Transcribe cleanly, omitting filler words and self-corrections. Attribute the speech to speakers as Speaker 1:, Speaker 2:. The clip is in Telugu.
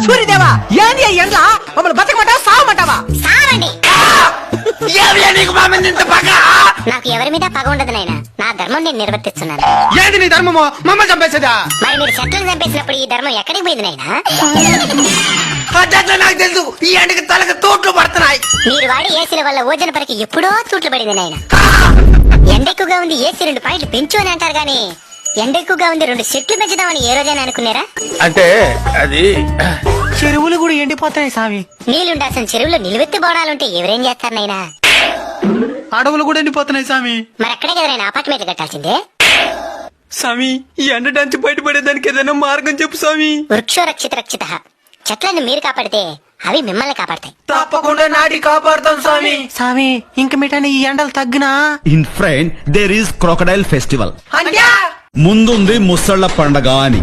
Speaker 1: సూర్యదేవా ఏంది ఎండ్ల మమ్మల్ని బతకమంటావా సావమంటావా?
Speaker 2: సావండి. నాకు ఎవరి మీద పగ ఉండదు నాయన, నా ధర్మం నేను నిర్వర్తిస్తున్నాను.
Speaker 1: ఏంది నీ ధర్మమో? మమ్మల్ని చంపేసేదా?
Speaker 2: మరి మీరు చెట్లను చంపేసినప్పుడు ఈ ధర్మం ఎక్కడికి పోయింది నాయన?
Speaker 1: నాకు తెలుసు, ఈ ఎండకి తలకు తోట్లు పడుతున్నాయి.
Speaker 2: మీరు వాడి ఏసీల వల్ల ఓజన పరికి ఎప్పుడో తూట్లు పడింది నాయన. ఎండ ఎక్కువగా ఉంది, ఏసీ 2 పాయింట్లు పెంచు అని అంటారు గాని ఎండ ఎక్కువగా ఉంది 2 చెట్లు పెంచుదామని ఏ రోజైనా అనుకున్నారా?
Speaker 3: అంటే అది
Speaker 1: చెరువులు కూడా ఎండిపోతున్నాయి స్వామి.
Speaker 2: నీళ్లుండాల్సిన చెరువులో నిలువెత్తి బోడాలుంటే ఎవరేం చేస్తారు నాయన?
Speaker 1: అడవులు కూడా ఎండిపోతున్నాయి స్వామి.
Speaker 2: మరి అక్కడే కదా నాయన అపార్ట్మెంట్లు కట్టాల్సిందే.
Speaker 1: స్వామి, ఈ ఎండ నుంచి బయటపడేదానికి ఏదైనా మార్గం చెప్పు స్వామి.
Speaker 2: వృక్షో రక్షిత రక్షిత. చెట్లను మీరు కాపాడితే అవి మిమ్మల్ని కాపాడతాయి.
Speaker 1: తప్పకుండా నాటి కాపాడుతాం స్వామి. స్వామి, ఇంక మిఠాయి ఈ ఎండలు తగ్గినా?
Speaker 4: In front there is crocodile festival.
Speaker 1: అంటే
Speaker 4: ముందుంది ముసళ్ళ పండగ అని.